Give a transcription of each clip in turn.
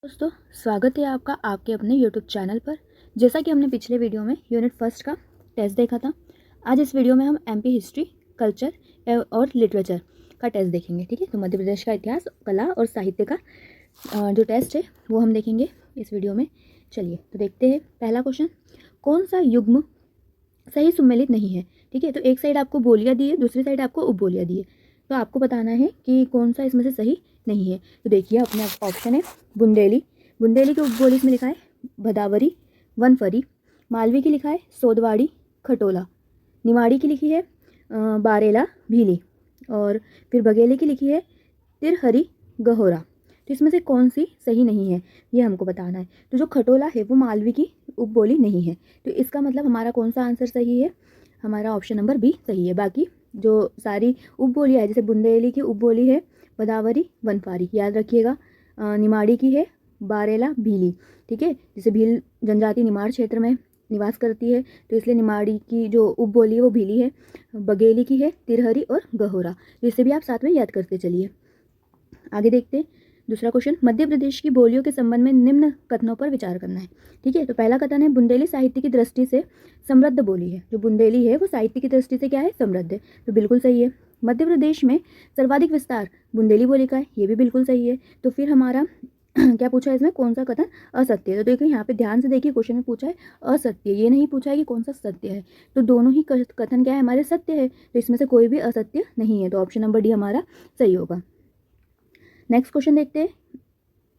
दोस्तों, स्वागत है आपका आपके अपने YouTube चैनल पर। जैसा कि हमने पिछले वीडियो में यूनिट फर्स्ट का टेस्ट देखा था, आज इस वीडियो में हम MP हिस्ट्री, कल्चर और लिटरेचर का टेस्ट देखेंगे। ठीक है, तो मध्य प्रदेश का इतिहास, कला और साहित्य का जो टेस्ट है वो हम देखेंगे इस वीडियो में। चलिए तो देखते हैं। पहला क्वेश्चन, कौन सा युग्म सही सुमेलित नहीं है? ठीक है, तो एक साइड आपको बोलियाँ दी है, दूसरी साइड आपको उपबोलियाँ दी है, तो आपको बताना है कि कौन सा इसमें से सही नहीं है। तो देखिए, अपना ऑप्शन है बुंदेली। बुंदेली की उपबोली इसमें लिखा है भदावरी, वनफरी। मालवी की लिखा है सोदवाड़ी, खटोला। निमाड़ी की लिखी है बारेला, भीली। और फिर बघेली की लिखी है तिरहरी, गहोरा। तो इसमें से कौन सी सही नहीं है ये हमको बताना है। तो जो खटोला है वो मालवी की उपबोली नहीं है, तो इसका मतलब हमारा कौन सा आंसर सही है? हमारा ऑप्शन नंबर बी सही है। बाकी जो सारी उपबोलियाँ है, जैसे बुंदेली की उपबोली है भदावरी, वनफारी, याद रखिएगा। निमाड़ी की है बारेला, भीली। ठीक है, जैसे भील जनजाति निमाड़ क्षेत्र में निवास करती है, तो इसलिए निमाड़ी की जो उपबोली है वो भीली है। बघेली की है तिरहरी और गहोरा। तो इसे भी आप साथ में याद करते चलिए। आगे देखते हैं दूसरा क्वेश्चन, मध्य प्रदेश की बोलियों के संबंध में निम्न कथनों पर विचार करना है। ठीक है, तो पहला कथन है बुंदेली साहित्य की दृष्टि से समृद्ध बोली है। जो बुंदेली है वो साहित्य की दृष्टि से क्या है? समृद्ध है, तो बिल्कुल सही है। मध्य प्रदेश में सर्वाधिक विस्तार बुंदेली बोली का है, ये भी बिल्कुल सही है। तो फिर हमारा क्या पूछा है इसमें? कौन सा कथन असत्य है? तो देखिए यहाँ पे ध्यान से देखिए, क्वेश्चन में पूछा है असत्य, ये नहीं पूछा है कि कौन सा सत्य है। तो दोनों ही कथन क्या है? हमारे सत्य है, तो इसमें से कोई भी असत्य नहीं है, तो ऑप्शन नंबर डी हमारा सही होगा। नेक्स्ट क्वेश्चन देखते हैं।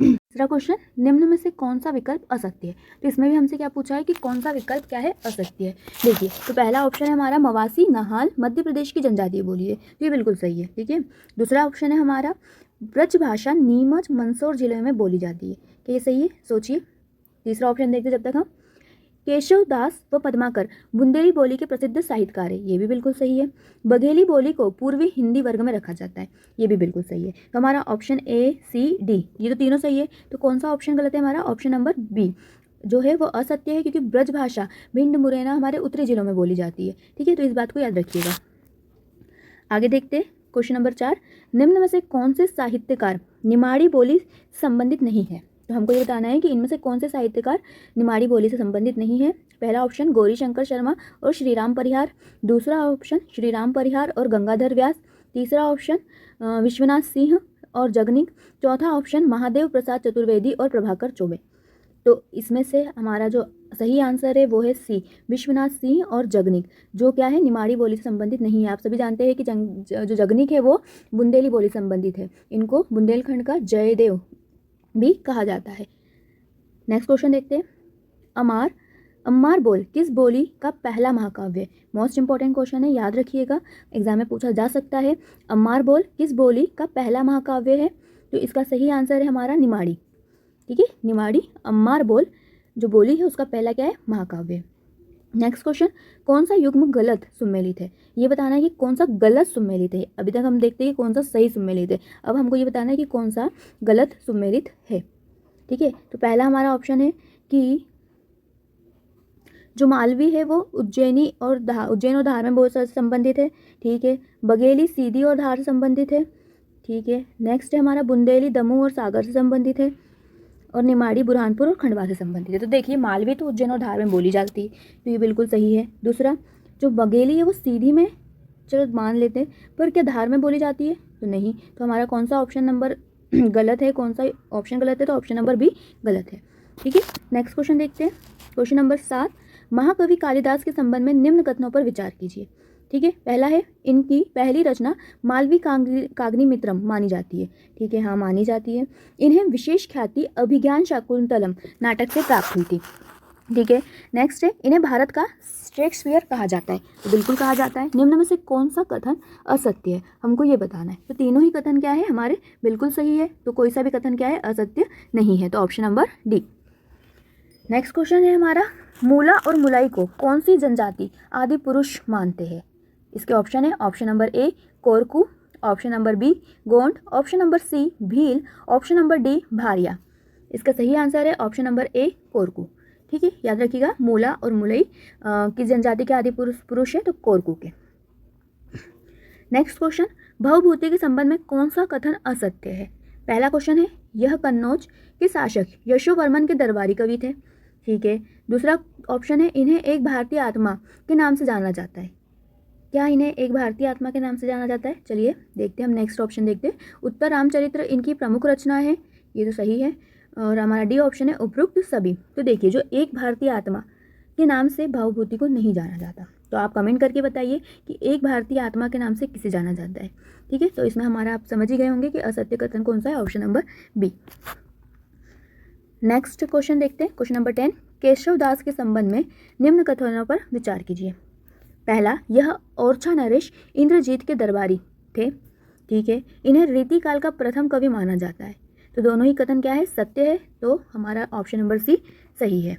तीसरा क्वेश्चन, निम्न में से कौन सा विकल्प असत्य है? तो इसमें भी हमसे क्या पूछा है कि कौन सा विकल्प क्या है? असत्य है। देखिए, तो पहला ऑप्शन है हमारा मवासी नहाल मध्य प्रदेश की जनजातीय बोली है, तो ये बिल्कुल सही है। ठीक है, दूसरा ऑप्शन है हमारा ब्रज भाषा नीमच मंदसौर जिले में बोली जाती है, क्या ये सही है? सोचिए। तीसरा ऑप्शन देखते जब तक हम। केशव दास व पद्माकर बुंदेली बोली के प्रसिद्ध साहित्यकार है, ये भी बिल्कुल सही है। बघेली बोली को पूर्वी हिंदी वर्ग में रखा जाता है, ये भी बिल्कुल सही है। तो हमारा ऑप्शन ए, सी, डी, ये तो तीनों सही है। तो कौन सा ऑप्शन गलत है? हमारा ऑप्शन नंबर बी जो है वो असत्य है, क्योंकि ब्रज भाषा भिंड मुरैना हमारे उत्तरी जिलों में बोली जाती है। ठीक है, तो इस बात को याद रखिएगा। आगे देखते हैं क्वेश्चन नंबर 4, निम्न में से कौन से साहित्यकार निमाड़ी बोली संबंधित नहीं है? तो हमको ये बताना है कि इनमें से कौन से साहित्यकार निमाड़ी बोली से संबंधित नहीं है। पहला ऑप्शन गौरी शंकर शर्मा और श्रीराम परिहार। दूसरा ऑप्शन श्रीराम परिहार और गंगाधर व्यास। तीसरा ऑप्शन विश्वनाथ सिंह और जगनिक। चौथा ऑप्शन महादेव प्रसाद चतुर्वेदी और प्रभाकर चौबे। तो इसमें से हमारा जो सही आंसर है वो है सी, विश्वनाथ सिंह और जगनिक, जो क्या है? निमाड़ी बोली से संबंधित नहीं है। आप सभी जानते हैं कि जो जगनिक है वो बुंदेली बोली से संबंधित है, इनको बुंदेलखंड का जयदेव भी कहा जाता है। नेक्स्ट क्वेश्चन देखते हैं। अम्मार बोल किस बोली का पहला महाकाव्य है? मोस्ट इंपॉर्टेंट क्वेश्चन है, याद रखिएगा, एग्जाम में पूछा जा सकता है। अम्मार बोल किस बोली का पहला महाकाव्य है? तो इसका सही आंसर है हमारा निमाड़ी। ठीक है, निमाड़ी अम्मार बोल जो बोली है उसका पहला क्या है? महाकाव्य। नेक्स्ट क्वेश्चन, कौन सा युग्म गलत सुमेलित है? ये बताना है कि कौन सा गलत सुमेलित है। अभी तक हम देखते हैं कि कौन सा सही सुमेलित है, अब हमको ये बताना है कि कौन सा गलत सुमेलित है। ठीक है, तो पहला हमारा ऑप्शन है कि जो मालवी है वो उज्जैन और धार में बहुत सारे संबंधित है। ठीक है, बघेली सीधी और धार से संबंधित है। ठीक है, नेक्स्ट है हमारा बुंदेली दमोह और सागर से संबंधित है। और निमाड़ी बुरहानपुर और खंडवा से संबंधित है। तो देखिए, मालवी तो उज्जैन और धार में बोली जाती है, तो ये बिल्कुल सही है। दूसरा, जो बघेली है वो सीधी में, चलो मान लेते हैं, पर क्या धार में बोली जाती है? तो नहीं। तो हमारा कौन सा ऑप्शन नंबर गलत है? कौन सा ऑप्शन गलत है? तो ऑप्शन नंबर बी गलत है। ठीक है, नेक्स्ट क्वेश्चन देखते हैं। क्वेश्चन नंबर 7, महाकवि कालिदास के संबंध में निम्न कथनों पर विचार कीजिए। ठीक है, पहला है इनकी पहली रचना मालवी काग्निमित्रम मानी जाती है। ठीक है, हाँ मानी जाती है। इन्हें विशेष ख्याति अभिज्ञान शाकुंतलम नाटक से प्राप्त हुई थी। ठीक है, नेक्स्ट है इन्हें भारत का शेक्सपियर कहा जाता है, तो बिल्कुल कहा जाता है। निम्न में से कौन सा कथन असत्य है? हमको ये बताना है। तो तीनों ही कथन क्या है? हमारे बिल्कुल सही है, तो कोई सा भी कथन क्या है? असत्य नहीं है, तो option number D. Next question है हमारा, मूला और मुलाई को कौन सी जनजाति आदि पुरुष मानते हैं? इसके ऑप्शन है, option number A Korku, option number B Gond, option number C Bhil, option number D Bharia. इसका सही आंसर है ऑप्शन नंबर ए कोरकू। ठीक है, याद रखिएगा, मूला और मुलई किस जनजाति के आदि पुरुष है? तो कोरकू के। नेक्स्ट क्वेश्चन, भवभूति के संबंध में कौन सा कथन असत्य है? पहला क्वेश्चन है, यह कन्नौज के शासक यशोवर्मन के दरबारी कवि थे। ठीक है। दूसरा ऑप्शन है, इन्हें एक भारतीय आत्मा के नाम से जाना जाता है। क्या इन्हें एक भारतीय आत्मा के नाम से जाना जाता है? चलिए देखते हैं, हम नेक्स्ट ऑप्शन देखते हैं। उत्तर रामचरित्र इनकी प्रमुख रचना है, ये तो सही है। और हमारा डी ऑप्शन है उपरोक्त सभी। तो देखिए, जो एक भारतीय आत्मा के नाम से भावभूति को नहीं जाना जाता, तो आप कमेंट करके बताइए कि एक भारतीय आत्मा के नाम से किसे जाना जाता है। ठीक है, तो इसमें हमारा आप समझ ही गए होंगे कि असत्य कथन कौन सा है, option number B. Next question देखते हैं, क्वेश्चन नंबर 10। केशव दास के संबंध में निम्न कथनों पर विचार कीजिए। पहला, यह ओरछा नरेश इंद्रजीत के दरबारी थे। ठीक है। इन्हें रीतिकाल का प्रथम कवि माना जाता है। तो दोनों ही कथन क्या है, सत्य है, तो हमारा ऑप्शन नंबर सी सही है।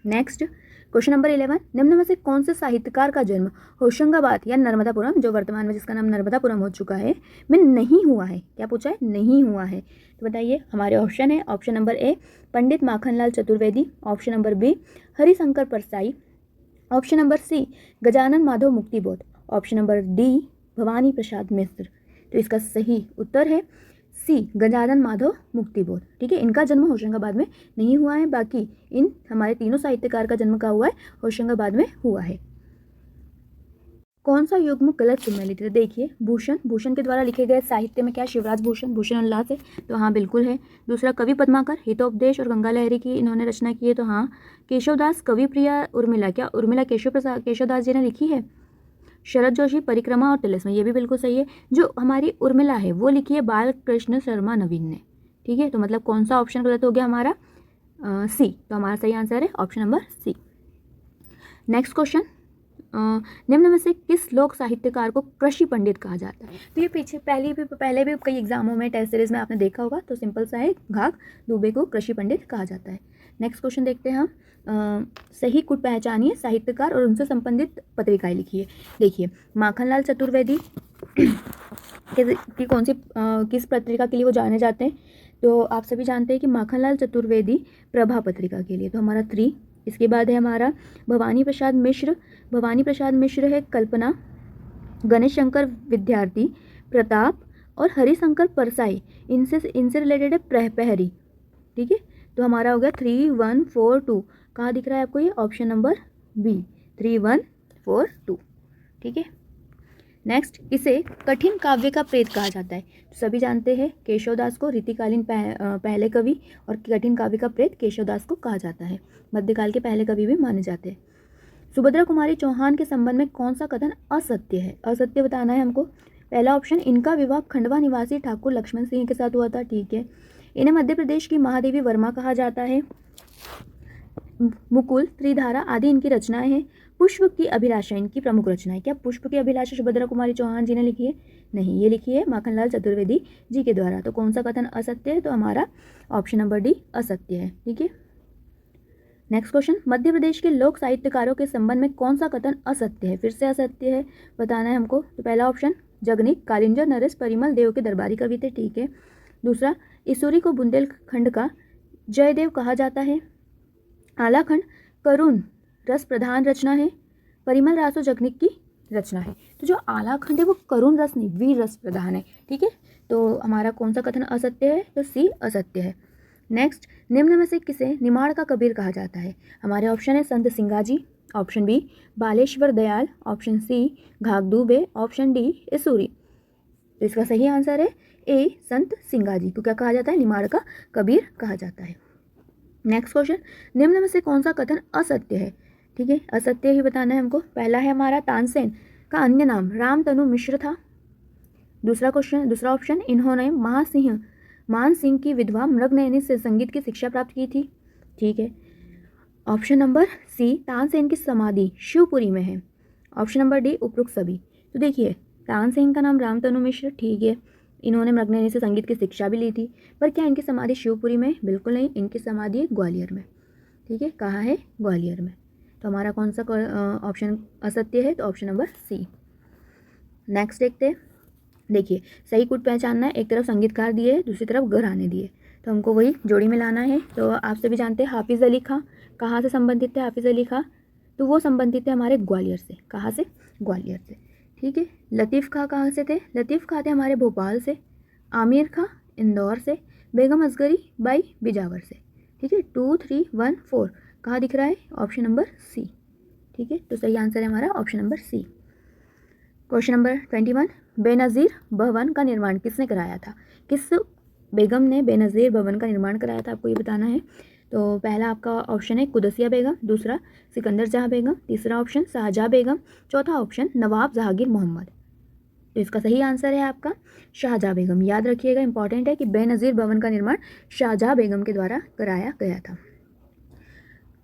Next question number 11। निम्न में से कौन से साहित्यकार का जन्म होशंगाबाद या नर्मदापुरम, जो वर्तमान में जिसका नाम नर्मदापुरम हो चुका है, में नहीं हुआ है? क्या पूछा है? नहीं हुआ है। तो बताइए, हमारे ऑप्शन है, option number A Pandit Makhanlal Chaturvedi, option number B Harishankar Parsai, option number C Gajanan Madhav Muktibodh, option number D Bhawani Prasad Mishra. तो इसका सही उत्तर है सी गजानन माधव मुक्तिबोध। ठीक है, इनका जन्म होशंगाबाद में नहीं हुआ है, बाकी इन हमारे तीनों साहित्यकार का जन्म कहाँ हुआ है? होशंगाबाद में हुआ है। कौन सा युग्म गलत सम्मिलित है? देखिए, भूषण के द्वारा लिखे गए साहित्य में क्या शिवराज भूषण उल्लास है? तो हाँ, बिल्कुल है। दूसरा, कवि पद्माकर हितोपदेश और गंगा लहरी की इन्होंने रचना की है, तो हाँ। केशवदास कवि प्रिया उर्मिला, क्या उर्मिला केशवदास जी ने लिखी है? शरद जोशी परिक्रमा और तिलिस्म, ये भी बिल्कुल सही है। जो हमारी उर्मिला है वो लिखी है बालकृष्ण शर्मा नवीन ने। ठीक है, तो मतलब कौन सा ऑप्शन गलत हो गया हमारा? सी। तो हमारा सही आंसर है option number C. Next question, निम्न में से किस लोक साहित्यकार को कृषि पंडित कहा जाता है? तो ये पहले भी कई एग्जामों में, टेस्ट सीरीज में आपने देखा होगा, तो सिंपल सा है, घाघ दुबे को कृषि पंडित कहा जाता है। नेक्स्ट क्वेश्चन देखते हैं हम। सही कुट पहचानिए साहित्यकार और उनसे संबंधित पत्रिकाएं लिखिए। देखिए, माखनलाल चतुर्वेदी की कौन सी किस पत्रिका के लिए वो जाने जाते हैं? तो आप सभी जानते हैं कि माखनलाल चतुर्वेदी प्रभा पत्रिका के लिए, तो हमारा 3। इसके बाद है हमारा भवानी प्रसाद मिश्र है कल्पना, गणेश शंकर विद्यार्थी, प्रताप और हरिशंकर परसाई, इनसे रिलेटेड है प्रहरी। ठीक है, तो हमारा हो गया 3, 1, 4, 2। कहाँ दिख रहा है आपको? ये ऑप्शन नंबर बी, 3, 1, 4, 2। ठीक है। नेक्स्ट, इसे कठिन काव्य का प्रेत कहा जाता है। तो सभी जानते हैं केशवदास को रीतिकालीन पहले कवि और कठिन काव्य का प्रेत केशवदास को कहा जाता है। मध्यकाल के पहले कवि भी माने जाते हैं। सुभद्रा कुमारी चौहान के संबंध में कौन सा कथन असत्य है? असत्य बताना है हमको। पहला ऑप्शन, इनका विवाह खंडवा निवासी ठाकुर लक्ष्मण सिंह के साथ हुआ था। ठीक है। इन्हें मध्य प्रदेश की महादेवी वर्मा कहा जाता है। मुकुल, त्रिधारा आदि इनकी रचनाएं हैं। पुष्प की अभिलाषा इनकी प्रमुख रचना है। क्या पुष्प की अभिलाषा सुभद्रा कुमारी चौहान जी ने लिखी है? नहीं, ये लिखी है माखनलाल चतुर्वेदी जी के द्वारा। तो कौन सा कथन असत्य है? तो हमारा ऑप्शन नंबर डी असत्य है। ठीक है। नेक्स्ट क्वेश्चन, मध्य प्रदेश के लोक साहित्यकारों के संबंध में कौन सा कथन असत्य है? फिर से असत्य है, बताना है हमको। तो पहला ऑप्शन, जगनिक, कालिंजर, नरेश, परिमल देव के दरबारी कवि थे। ठीक है। दूसरा, ईसूरी को बुंदेलखंड का जयदेव कहा जाता है। आलाखंड करुण रस प्रधान रचना है। परिमल रासो जगनिक की रचना है। तो जो आलाखंड है वो करुण रस नहीं, वीर रस प्रधान है। ठीक है, तो हमारा कौन सा कथन असत्य है? तो सी असत्य है। नेक्स्ट, निम्न में से किसे निमाड़ का कबीर कहा जाता है? हमारे ऑप्शन है Sant Singaji, option B Baleshwar Dayal, option C Ghagh Dubey, option D Isuri. तो इसका सही आंसर है ए संत सिंगाजी को क्या कहा जाता है? निमाड़ का कबीर कहा जाता है। नेक्स्ट क्वेश्चन, निम्न में से कौन सा कथन असत्य है? ठीक है, असत्य ही बताना है हमको। पहला है हमारा तानसेन का अन्य नाम रामतनु मिश्र था। दूसरा ऑप्शन, इन्होंने मान सिंह की विधवा मृगनयनी से संगीत की शिक्षा प्राप्त की थी। ठीक है। ऑप्शन नंबर सी, तानसेन की समाधि शिवपुरी में है। ऑप्शन नंबर डी उपरोक्त सभी। तो देखिए, तानसेन का नाम रामतनु मिश्र, ठीक है, इन्होंने मृगनयनी से संगीत की शिक्षा भी ली थी, पर क्या इनकी समाधि शिवपुरी में? बिल्कुल नहीं, इनकी समाधि है ग्वालियर में। ठीक है, कहाँ है? ग्वालियर में। तो हमारा कौन सा ऑप्शन असत्य है? तो ऑप्शन नंबर सी। नेक्स्ट देखते हैं। देखिए, सही कुट पहचानना है। एक तरफ संगीतकार दिए, दूसरी तरफ घराने दिए, तो हमको वही जोड़ी में लाना है। तो आप सभी जानते हैं हाफिज़ अली खां कहाँ से संबंधित थे? हाफिज़ अली खां, तो वो संबंधित थे हमारे ग्वालियर से। कहाँ से? ग्वालियर से। ठीक है। लतीफ़ खां कहाँ से थे? लतीफ़ खां थे हमारे भोपाल से। आमिर खां इंदौर से, बेगम असगरी बाई बिजावर से। ठीक है, 2 3 1 4 कहाँ दिख रहा है? Option number C. ठीक है, तो सही आंसर है हमारा option number C. Question number 21, Benazir Bhavan का निर्माण किसने कराया था? किस बेगम ने बेनज़ीर भवन का निर्माण कराया था, आपको ये बताना है। तो पहला आपका ऑप्शन है कुदसिया बेगम, दूसरा सिकंदर जहाँ बेगम, तीसरा ऑप्शन शाहजहाँ बेगम, चौथा ऑप्शन नवाब जहांगीर मोहम्मद। तो इसका सही आंसर है आपका शाहजहाँ बेगम। याद रखिएगा, इंपॉर्टेंट है कि बेनज़ीर भवन का निर्माण शाहजहाँ बेगम के द्वारा कराया गया था।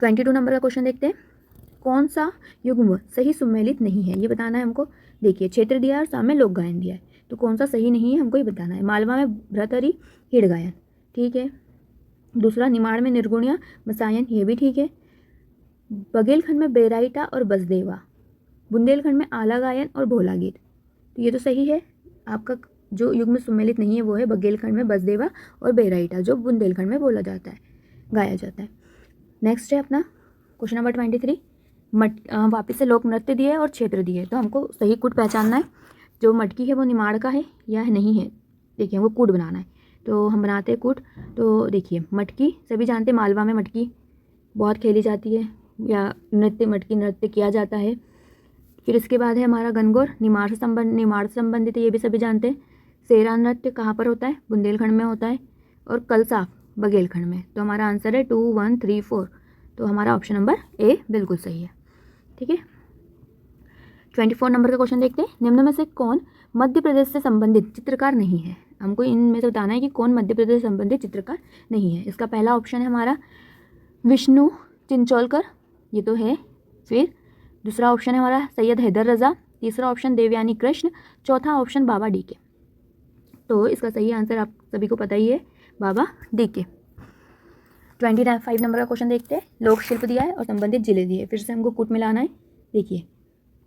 22 नंबर का क्वेश्चन देखते हैं। कौन सा युग्म सही सुमेलित नहीं है, ये बताना है हमको। देखिए, क्षेत्र दिया है और सामने लोक गायन दिया है, तो कौन सा सही नहीं है हमको ये बताना है। मालवा में भ्रतहरि हिड़ गायन, ठीक है। दूसरा निमाड़ में निर्गुणिया मसायन, ये भी ठीक है। बघेलखंड में बेराइटा और बसदेवा, बुंदेलखंड में आला गायन और भोला गीत, तो ये तो सही है। आपका जो युग्म सुमेलित नहीं है वो है बघेलखंड में बसदेवा और बेराइटा, जो बुंदेलखंड में बोला जाता है, गाया जाता है। नेक्स्ट है अपना क्वेश्चन नंबर 23, वापिस से लोक नृत्य दिए और क्षेत्र दिए, तो हमको सही कूट पहचानना है। जो मटकी है वो निमाड़ का है या नहीं है। देखिए, वो कूट बनाना है, तो हम बनाते हैं कूट। तो देखिए, मटकी सभी जानते हैं, मालवा में मटकी बहुत खेली जाती है या मटकी नृत्य किया जाता है। फिर इसके बाद है हमारा गनगौर, निमाड़ से संबंधित है, ये भी सभी जानते हैं। सेरा नृत्य कहाँ पर होता है? बुंदेलखंड में होता है। और कलसाफ बघेलखंड में। तो हमारा आंसर है 2 1 3 4, तो हमारा ऑप्शन नंबर ए बिल्कुल सही है। ठीक है, 24 नंबर का क्वेश्चन देखते हैं। निम्न में से कौन मध्य प्रदेश से संबंधित चित्रकार नहीं है? हमको इनमें से बताना है कि कौन मध्य प्रदेश से संबंधित चित्रकार नहीं है। इसका पहला ऑप्शन है हमारा विष्णु चिंचोलकर, ये तो है। फिर दूसरा ऑप्शन है हमारा सैयद हैदर रज़ा, तीसरा ऑप्शन देवयानी कृष्ण, चौथा ऑप्शन बाबा डीके। तो इसका सही आंसर आप सभी को पता ही है, बाबा डीके। 25 नंबर का क्वेश्चन देखते हैं। लोक शिल्प दिया है और संबंधित जिले दिए, फिर से हमको कूट मिलाना है। देखिए,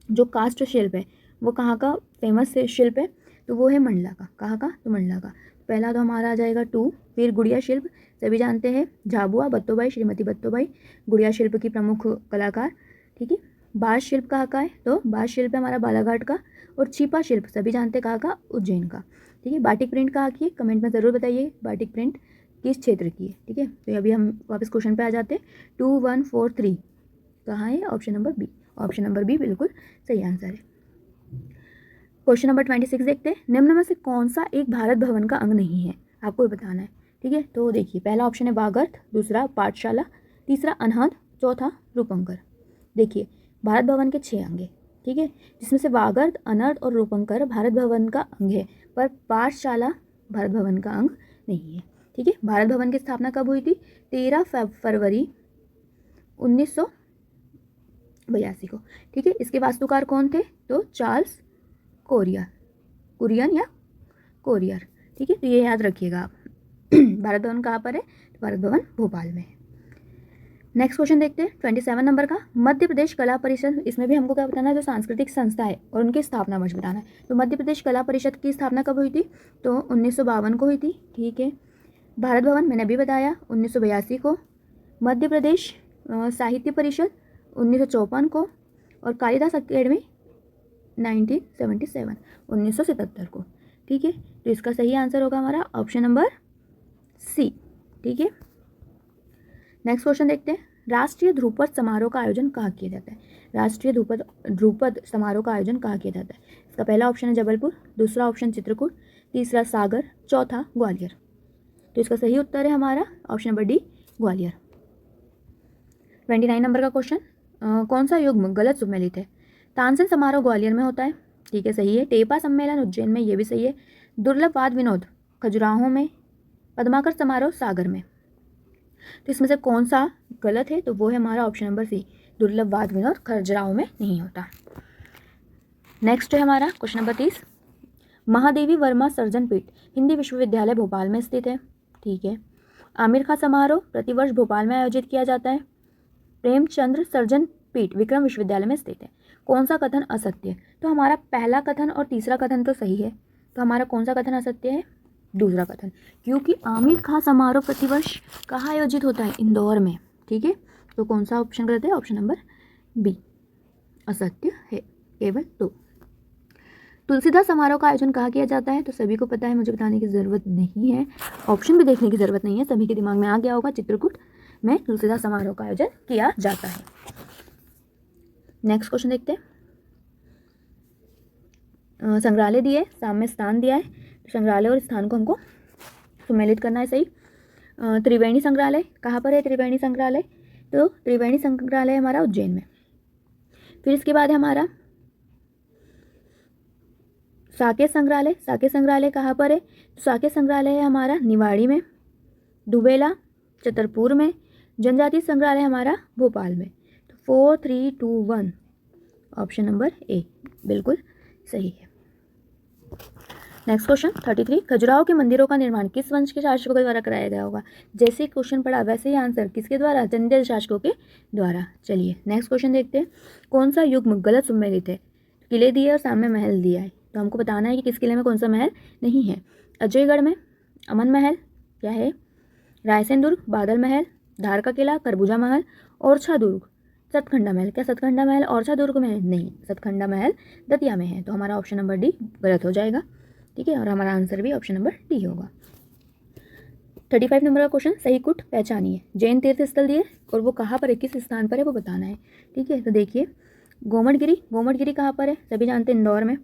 जो कास्ट शिल्प है वो कहाँ का फेमस शिल्प है? तो वो है मंडला का। कहाँ का? तो मंडला का। पहला तो हमारा आ जाएगा 2। फिर गुड़िया शिल्प, सभी जानते हैं, झाबुआ बत्तोबाई, श्रीमती बत्तोबाई गुड़िया शिल्प की प्रमुख कलाकार। ठीक है। बाज शिल्प कहाँ का है? तो बाज शिल्प है हमारा बालाघाट का। और छिपा शिल्प सभी जानते हैं कहाँ का? उज्जैन का। ठीक है। बाटिक प्रिंट कहाँ की है? कमेंट में ज़रूर बताइए बाटिक प्रिंट किस क्षेत्र की है। ठीक है, तो अभी हम वापस क्वेश्चन पे आ जाते हैं। 2 1 4 3 कहाँ है? Option number B. Option number B बिल्कुल सही आंसर है। क्वेश्चन नंबर 26 देखते हैं। निम्न में से कौन सा एक भारत भवन का अंग नहीं है? आपको ये बताना है। ठीक है, तो देखिए, पहला ऑप्शन है वागर्थ, दूसरा पाठशाला, तीसरा अनहद, चौथा रूपंकर। देखिए, भारत भवन के 6 अंग हैं। ठीक है, जिसमें से वागर्थ, अनहद और रूपंकर भारत भवन का अंग है, पर पाठशाला भारत भवन का अंग नहीं है। ठीक है, भारत भवन की स्थापना कब हुई थी? 13 फरवरी 1982 को। ठीक है, इसके वास्तुकार कौन थे? तो चार्ल्स कुरियन या कोरियर। ठीक है, तो ये याद रखिएगा आप। भारत भवन कहाँ पर है? तो भारत भवन भोपाल में है। नेक्स्ट क्वेश्चन देखते हैं 27 नंबर का। मध्य प्रदेश कला परिषद, इसमें भी हमको क्या बताना है? जो सांस्कृतिक संस्था है और उनकी स्थापना वर्ष बताना है। तो मध्य प्रदेश कला परिषद की स्थापना कब हुई थी? तो 1952 को हुई थी। ठीक है। भारत भवन मैंने अभी बताया 1982 को। मध्य प्रदेश साहित्य परिषद 1954 को। और कालिदास अकेडमी 1977 को। ठीक है, तो इसका सही आंसर होगा हमारा ऑप्शन नंबर सी। ठीक है, नेक्स्ट क्वेश्चन देखते हैं। राष्ट्रीय ध्रुपद समारोह का आयोजन कहाँ किया जाता है? राष्ट्रीय ध्रुपद समारोह का आयोजन कहाँ किया जाता है? इसका पहला ऑप्शन है जबलपुर, दूसरा ऑप्शन चित्रकूट, तीसरा सागर, चौथा ग्वालियर। तो इसका सही उत्तर है हमारा option number D, Gwalior. 29 number का क्वेश्चन। कौन सा युग्म गलत सुमेलित है? तानसेन समारोह ग्वालियर में होता है। ठीक है, सही है। टेपा सम्मेलन उज्जैन में, ये भी सही है। दुर्लभ वाद विनोद खजुराहो में। पद्माकर समारोह सागर में। तो इसमें से कौन सा गलत है? तो वो है हमारा ऑप्शन नंबर सी, दुर्लभ वाद विनोद खजुराहो में नहीं होता। नेक्स्ट है हमारा question number 30। Mahadevi Verma surgeon पीठ हिंदी विश्वविद्यालय भोपाल में स्थित है। ठीक है। आमिर खां समारोह प्रतिवर्ष भोपाल में आयोजित किया जाता है। प्रेमचंद्र सर्जन पीठ विक्रम विश्वविद्यालय में स्थित है। कौन सा कथन असत्य है? तो हमारा पहला कथन और तीसरा कथन तो सही है, तो हमारा कौन सा कथन असत्य है? दूसरा कथन, क्योंकि आमिर खां समारोह प्रतिवर्ष कहाँ आयोजित होता है? इंदौर में। ठीक है, तो कौन सा ऑप्शन गलत है? ऑप्शन नंबर बी, असत्य है केवल 2। तुलसीदास समारोह का आयोजन कहाँ किया जाता है? तो सभी को पता है, मुझे बताने की ज़रूरत नहीं है, ऑप्शन भी देखने की ज़रूरत नहीं है, सभी के दिमाग में आ गया होगा, चित्रकूट में तुलसीदास समारोह का आयोजन किया जाता है। नेक्स्ट क्वेश्चन देखते हैं। संग्रहालय दिए, सामने स्थान दिया है, तो संग्रहालय और स्थान को हमको सुमेलित करना है। सही। त्रिवेणी संग्रहालय कहाँ पर है? त्रिवेणी संग्रहालय, तो त्रिवेणी संग्रहालय हमारा उज्जैन में। फिर इसके बाद है हमारा साकेत संग्रहालय। साकेत संग्रहालय कहाँ पर है? तो साकेत संग्रहालय है हमारा निवाड़ी में, दुबेला, छतरपुर में। जनजातीय संग्रहालय हमारा भोपाल में। तो 4, 3, 2, 1 ऑप्शन नंबर ए बिल्कुल सही है। नेक्स्ट क्वेश्चन 33, खजुराहो के मंदिरों का निर्माण किस वंश के शासकों के द्वारा कराया गया होगा? जैसे क्वेश्चन पढ़ा वैसे ही आंसर, किसके द्वारा? चंदेल शासकों के द्वारा। चलिए नेक्स्ट क्वेश्चन देखते हैं। कौन सा युग्म गलत सुमेलित है? किले दिए और सामने महल दिया है, तो हमको बताना है कि किस किले में कौन सा महल नहीं है। अजयगढ़ में अमन महल क्या है? रायसेन दुर्ग, बादल महल, धार का किला, खरबूजा महल, ओरछा दुर्ग, सतखंडा महल। क्या सतखंडा महल ओरछा दुर्ग में है? नहीं, सतखंडा महल दतिया में है। तो हमारा ऑप्शन नंबर डी गलत हो जाएगा। ठीक है, और हमारा आंसर भी ऑप्शन नंबर डी होगा। 35 नंबर का क्वेश्चन, सही कुट पहचानिए। जैन तीर्थ स्थल दिए और वो कहाँ पर है, किस स्थान पर है, वो बताना है। ठीक है, तो देखिए गोमटगिरी, गोमटगिरी कहाँ पर है? सभी जानते हैं इंदौर में।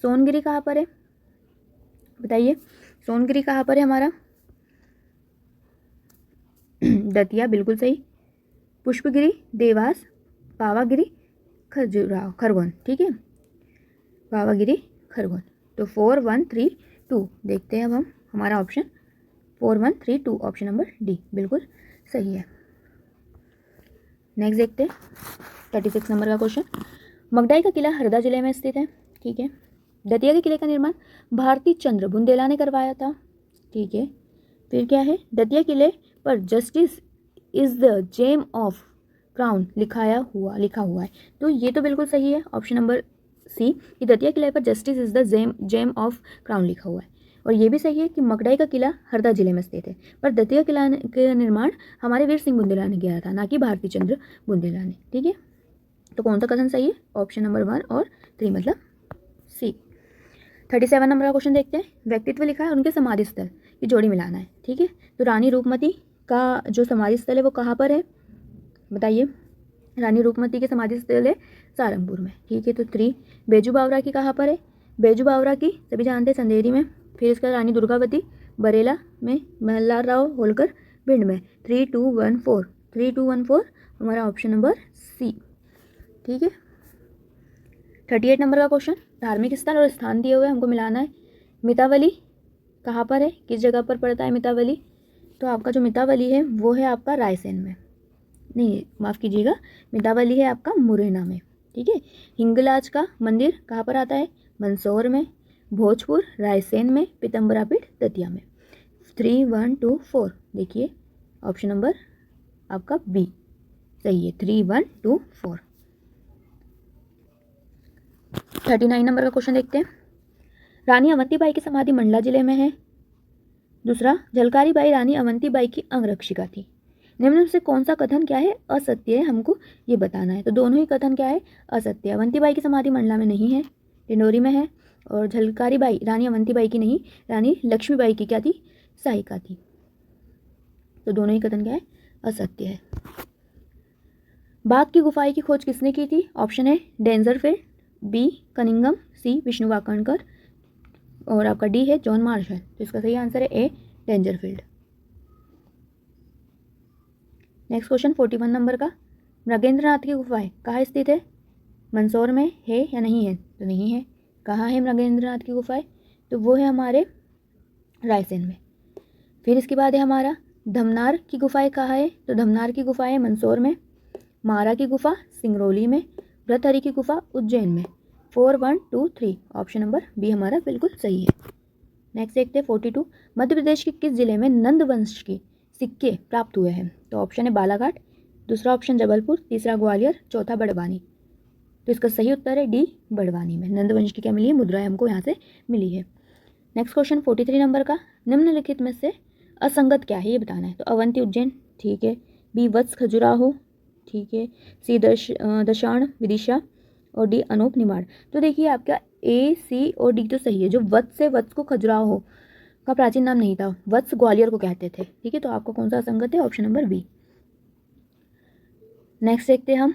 सोनगिरी कहाँ पर है? बताइए, सोनगिरी कहाँ पर है हमारा? दतिया, बिल्कुल सही। पुष्पगिरी, देवास, पावागिरी, खजुराहो, खरगोन। ठीक है, पावागिरी, खरगोन। तो 4, 1, 3, 2 देखते हैं अब हम। हमारा ऑप्शन 4, 1, 3, 2 ऑप्शन नंबर डी बिल्कुल सही है। नेक्स्ट देखते हैं 36 नंबर का क्वेश्चन। मगडाई का किला हरदा जिले में स्थित है। ठीक है, दतिया के किले का निर्माण भारती चंद्र बुंदेला ने करवाया था। ठीक है, फिर क्या है? दतिया किले पर justice is the gem of crown लिखा हुआ है। तो ये तो बिल्कुल सही है, ऑप्शन नंबर सी, कि दतिया किले पर justice is the gem of crown लिखा हुआ है। और ये भी सही है कि मगडाई का किला हरदा जिले में स्थित है, पर दतिया किला का निर्माण हमारे वीर सिंह बुंदेला ने किया था, ना कि भारती चंद्र बुंदेला ने। ठीक है, तो कौन सा कथन सही है? ऑप्शन नंबर 1 और 3 मतलब सी। 37 नंबर का क्वेश्चन देखते हैं। व्यक्तित्व लिखा है, उनके समाधि स्थल की जोड़ी मिलाना है। ठीक है, तो रानी रूपमती का जो समाधि स्थल है वो कहाँ पर है? बताइए, रानी रूपमती के समाधि स्थल है सहारनपुर में। ठीक है, तो 3। बेजू बावरा की कहाँ पर है? बेजू बावरा की सभी जानते हैं संदेरी में। फिर इसका रानी दुर्गावती बरेला में, मल्हार राव होलकर भिंड में। 3, 2, 1, 4 3, 2, 1, 4 हमारा ऑप्शन नंबर सी। ठीक है, 38 नंबर का क्वेश्चन, धार्मिक स्थल और स्थान दिए हुए हमको मिलाना है। मितावली कहाँ पर है, किस जगह पर पड़ता है मितावली? तो आपका जो मितावली है वो है आपका रायसेन में, नहीं माफ़ कीजिएगा, मितावली है आपका मुरैना में। ठीक है, हिंगलाज का मंदिर कहाँ पर आता है? मंदसौर में, भोजपुर, रायसेन में, पीतम्बरापीठ दतिया में। 3, 1, 2, 4 देखिए ऑप्शन नंबर आपका बी सही है, 3, 1, 2, 4। 39 नंबर का क्वेश्चन देखते हैं। रानी अवंतीबाई की समाधि मंडला जिले में है। दूसरा, झलकारी बाई रानी अवंतीबाई की अंगरक्षिका थी। निम्न में से कौन सा कथन क्या है? असत्य है, हमको ये बताना है। तो दोनों ही कथन क्या है? असत्य। अवंतीबाई की समाधि मंडला में नहीं है, डिंडोरी में है। और झलकारी बाई रानी अवंतीबाई की नहीं, रानी लक्ष्मीबाई की क्या थी? सहायिका थी। तो दोनों ही कथन क्या है? असत्य है। बाघ की गुफाएं की खोज किसने की थी? ऑप्शन है डेंजरफील्ड, बी कनिंगम, सी विष्णु वाकणकर और आपका डी है जॉन मार्शल। तो इसका सही आंसर है ए डेंजरफील्ड। नेक्स्ट क्वेश्चन 41 नंबर का, मृगेंद्रनाथ की गुफाएं कहाँ स्थित है? मंदसौर में है या नहीं है? तो नहीं है। कहाँ है मृगेंद्रनाथ की गुफाएं? तो वो है हमारे रायसेन में। फिर इसके बाद है हमारा धमनार की गुफाएं कहाँ है? तो धमनार की गुफाएं मंदसौर में, मारा की गुफा सिंगरौली में, भ्रतहरि की गुफा उज्जैन में। 4, 1, 2, 3 ऑप्शन नंबर बी हमारा बिल्कुल सही है। नेक्स्ट देखते हैं 42, मध्य प्रदेश के किस जिले में नंद वंश के सिक्के प्राप्त हुए हैं? तो ऑप्शन है बालाघाट, दूसरा ऑप्शन जबलपुर, तीसरा ग्वालियर, चौथा बड़वानी। तो इसका सही उत्तर है डी बड़वानी में नंद वंश की क्या मिली है? मुद्रा हमको यहाँ से मिली है। नेक्स्ट क्वेश्चन 43 नंबर का, निम्नलिखित में से असंगत क्या है ये बताना है। तो अवंती उज्जैन, ठीक है। बी वत्स खजुराहो, ठीक है। सी दशाण विदिशा और डी अनूप निमाड़। तो देखिए आपका ए, सी और डी तो सही है। जो वत्स है, वत्स को खजुराहो हो का प्राचीन नाम नहीं था, वत्स ग्वालियर को कहते थे। ठीक है, तो आपका कौन सा असंगत है? Option number B. नेक्स्ट देखते हैं हम,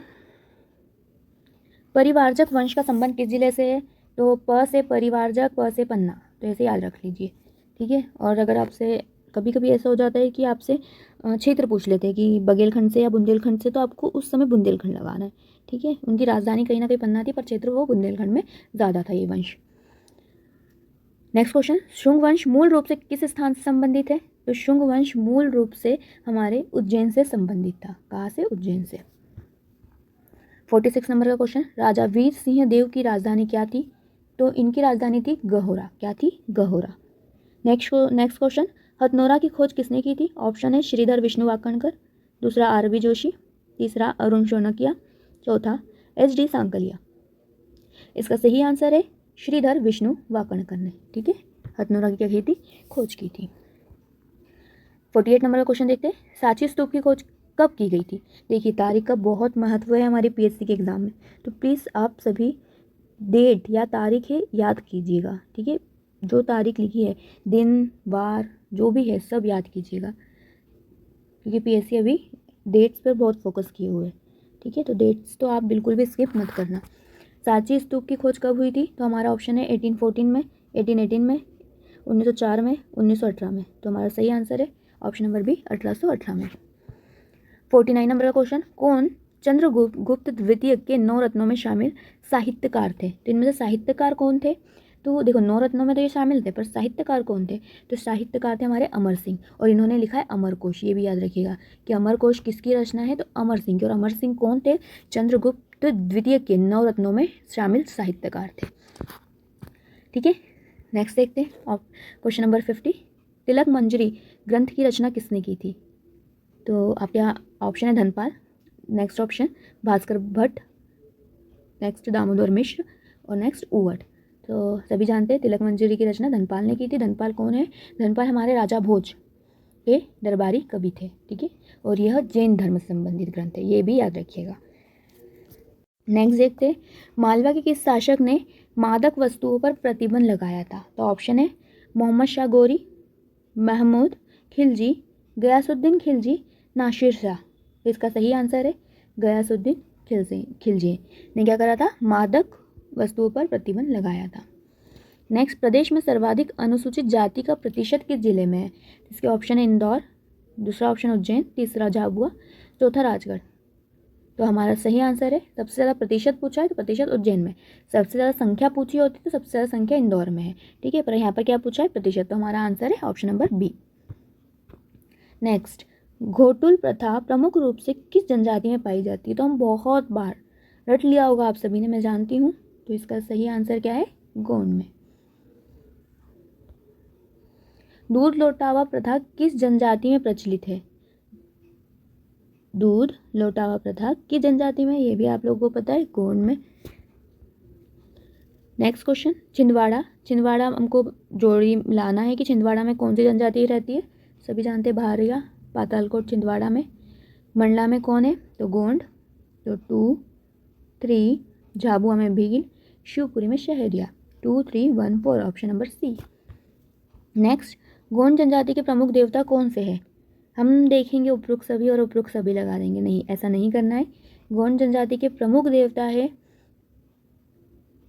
परिवारजक वंश का संबंध किस जिले से है? तो प से परिवारजक, प से पन्ना, तो ऐसे याद रख लीजिए। ठीक है, और अगर आपसे कभी कभी ऐसा हो जाता है कि आपसे क्षेत्र पूछ लेते हैं कि बघेलखंड से या बुंदेलखंड से, तो आपको उस समय बुंदेलखंड लगाना है। ठीक है, उनकी राजधानी कहीं ना कहीं पन्ना थी, पर क्षेत्र वो बुंदेलखंड में ज़्यादा था ये वंश। नेक्स्ट क्वेश्चन, शुंग वंश मूल रूप से किस स्थान से संबंधित है? तो शुंग वंश मूल रूप से हमारे उज्जैन से संबंधित था। कहाँ से? उज्जैन से। 46 नंबर का क्वेश्चन, राजा वीर सिंह देव की राजधानी क्या थी? तो इनकी राजधानी थी गहोरा। क्या थी? गहोरा। नेक्स्ट क्वेश्चन, हथनोरा की खोज किसने की थी? ऑप्शन है श्रीधर विष्णु वाकणकर, दूसरा आर.बी. जोशी, तीसरा अरुण शौनकिया, चौथा एच.डी. सांकलिया। इसका सही आंसर है श्रीधर विष्णु वाकणकर ने। ठीक है, हथनोरा की क्या की थी? खोज की थी। 48 नंबर का क्वेश्चन देखते हैं, सांची स्तूप की खोज कब की गई थी? देखिए, तारीख का बहुत महत्व है हमारी पीएससी के एग्जाम में, तो प्लीज़ आप सभी डेट या तारीख है याद कीजिएगा। ठीक है, जो तारीख लिखी है, दिन वार जो भी है सब याद कीजिएगा, क्योंकि पीएससी अभी डेट्स पर बहुत फोकस किए हुए है। ठीक है, तो डेट्स तो आप बिल्कुल भी स्किप मत करना। सांची स्तूप की खोज कब हुई थी? तो हमारा ऑप्शन है 1814 में, 1818 में, 1904 में, 1918 में। तो हमारा सही आंसर है ऑप्शन नंबर बी, 1818 में। 49 नंबर का क्वेश्चन, कौन चंद्रगुप्त द्वितीय के 9 रत्नों में शामिल साहित्यकार थे? तो इनमें से साहित्यकार कौन थे? तो देखो, 9 रत्नों में तो ये शामिल थे, पर साहित्यकार कौन थे? तो साहित्यकार थे हमारे अमर सिंह, और इन्होंने लिखा है अमरकोश। ये भी याद रखिएगा कि अमरकोश किसकी रचना है? तो अमर सिंह की। और अमर सिंह कौन थे? चंद्रगुप्त द्वितीय के 9 रत्नों में शामिल साहित्यकार थे। ठीक है, नेक्स्ट देखते हैं क्वेश्चन नंबर 50, तिलक मंजरी ग्रंथ की रचना किसने की थी? तो आपके यहाँ ऑप्शन है Dhanpal, next option Bhaskar Bhatt, next Damodar Mishra, और नेक्स्ट उवट। तो सभी जानते हैं तिलक मंजरी की रचना धनपाल ने की थी। धनपाल कौन है? धनपाल हमारे राजा भोज के दरबारी कवि थे। ठीक है, और यह जैन धर्म से संबंधित ग्रंथ है, ये भी याद रखिएगा। नेक्स्ट देखते हैं, मालवा के किस शासक ने मादक वस्तुओं पर प्रतिबंध लगाया था? तो ऑप्शन है मोहम्मद शाह गोरी, महमूद खिलजी, गयासुद्दीन खिलजी, नासिर शाह। तो इसका सही आंसर है गयासुद्दीन खिलजी ने क्या करा था? मादक वस्तुओं पर प्रतिबंध लगाया था। नेक्स्ट, प्रदेश में सर्वाधिक अनुसूचित जाति का प्रतिशत किस जिले में है? इसके ऑप्शन है इंदौर, दूसरा ऑप्शन उज्जैन, तीसरा झाबुआ, चौथा राजगढ़। तो हमारा सही आंसर है, सबसे ज़्यादा प्रतिशत पूछा है तो प्रतिशत उज्जैन में, सबसे ज़्यादा संख्या पूछी होती तो सबसे ज़्यादा संख्या इंदौर में है। ठीक है, पर यहाँ पर क्या पूछा है? प्रतिशत। तो हमारा आंसर है option number B. Next, Ghotul प्रथा प्रमुख रूप से किस जनजाति में पाई जाती है? तो हम बहुत बार रट लिया होगा आप सभी ने, मैं जानती हूँ। तो इसका सही आंसर क्या है? गोंड में। दूध लौटावा प्रथा किस जनजाति में प्रचलित है? दूध लौटावा प्रथा किस जनजाति में? ये भी आप लोगों को पता है, गोंड में। नेक्स्ट क्वेश्चन, छिंदवाड़ा हमको जोड़ी लाना है कि छिंदवाड़ा में कौन सी जनजाति रहती है? सभी जानते हैं भारिया, पातालकोट छिंदवाड़ा में। मंडला में कौन है? तो गोंड। तो 2, 3, झाबुआ में भील, शिवपुरी में शहरिया। 2, 3, 1, 4, option number C. Next, Gond जनजाति के प्रमुख देवता कौन से हैं? हम देखेंगे उपरुक्त सभी और उपरुक्त सभी लगा देंगे, नहीं, ऐसा नहीं करना है। गोंड जनजाति के प्रमुख देवता है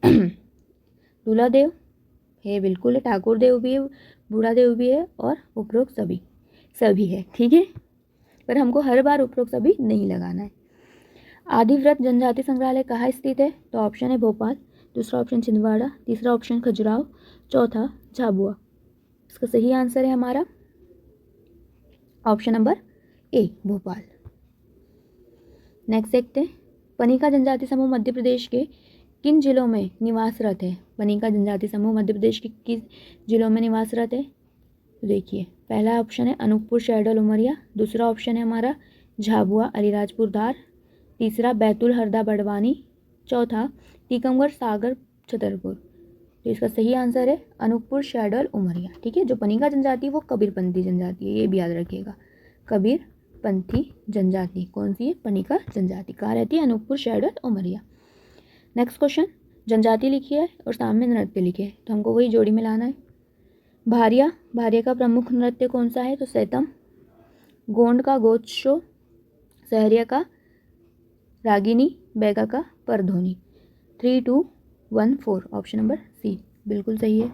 दूल्हा देव है, बिल्कुल है, ठाकुर देव भी है, बूढ़ा देव भी है, और उपरोक्त सभी है। ठीक है, पर हमको हर बार उपरोक्त सभी नहीं लगाना है। आदिव्रत जनजाति संग्रहालय कहाँ स्थित है? तो ऑप्शन है भोपाल, दूसरा ऑप्शन छिंदवाड़ा, तीसरा ऑप्शन खजुराहो, चौथा झाबुआ। इसका सही आंसर है हमारा ऑप्शन नंबर ए, भोपाल। नेक्स्ट देखते हैं, पनिका जनजाति समूह मध्य प्रदेश के किन जिलों में निवासरत है? पनिका जनजाति समूह मध्य प्रदेश के किस जिलों में निवासरत है? तो देखिए, पहला ऑप्शन है अनूपपुर, शहडोल, उमरिया, दूसरा ऑप्शन है हमारा झाबुआ, अलीराजपुर, धार, तीसरा बैतूल, हरदा, बड़वानी, चौथा टीकमगढ़, सागर, छतरपुर। तो इसका सही आंसर है अनूपपुर, शहडोल, उमरिया। ठीक है, जो पनिका जनजाति वो कबीरपंथी जनजाति है, ये भी याद रखिएगा। कबीरपंथी जनजाति कौन सी है? पनिका जनजाति। कहाँ रहती है? अनूपपुर, शहडोल, उमरिया। नेक्स्ट क्वेश्चन, जनजाति लिखी है और सामने नृत्य लिखे है, तो हमको वही जोड़ी में लाना है। भारिया, भारिया का प्रमुख नृत्य कौन सा है? तो सैतम। गोंड का गोत्सो, सहरिया का रागिनी, बैगा का परधोनी। 3, 2, 1, 4 ऑप्शन नंबर सी बिल्कुल सही है।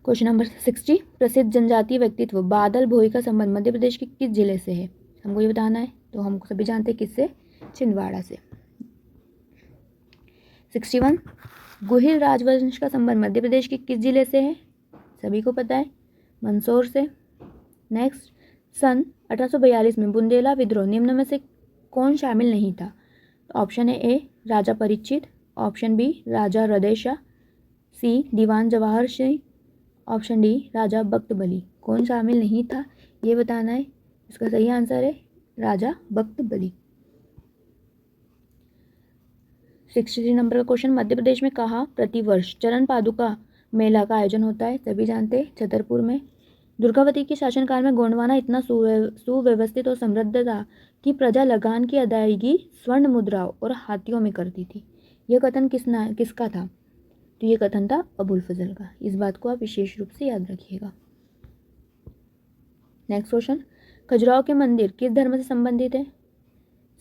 क्वेश्चन नंबर 60, प्रसिद्ध जनजातीय व्यक्तित्व बादल भोई का संबंध मध्य प्रदेश के किस जिले से है? हमको ये बताना है। तो हम सभी जानते हैं किससे? छिंदवाड़ा से। 61, गुहिल राजवंश का संबंध मध्य प्रदेश के किस जिले से है? सभी को पता है, मंदसौर से। नेक्स्ट, सन 1842 में बुंदेला विद्रोह निम्न में से कौन शामिल नहीं था? ऑप्शन है ए राजा परीक्षित, ऑप्शन बी राजा हृदय शाह, सी दीवान जवाहर सिंह, ऑप्शन डी राजा बख्त बली। कौन शामिल नहीं था ये बताना है। इसका सही आंसर है राजा बख्त बली। 63 नंबर का क्वेश्चन, मध्य प्रदेश में कहाँ प्रतिवर्ष चरण पादुका मेला का आयोजन होता है? सभी जानते हैं, छतरपुर में। दुर्गावती के शासनकाल में गोंडवाना इतना सुव्यवस्थित और समृद्ध था कि प्रजा लगान की अदायगी स्वर्ण मुद्राओं और हाथियों में करती थी। यह कथन किसका था? तो ये कथन था अबुल फजल का। इस बात को आप विशेष रूप से याद रखिएगा। नेक्स्ट क्वेश्चन, खजुराहो के मंदिर किस धर्म से संबंधित है?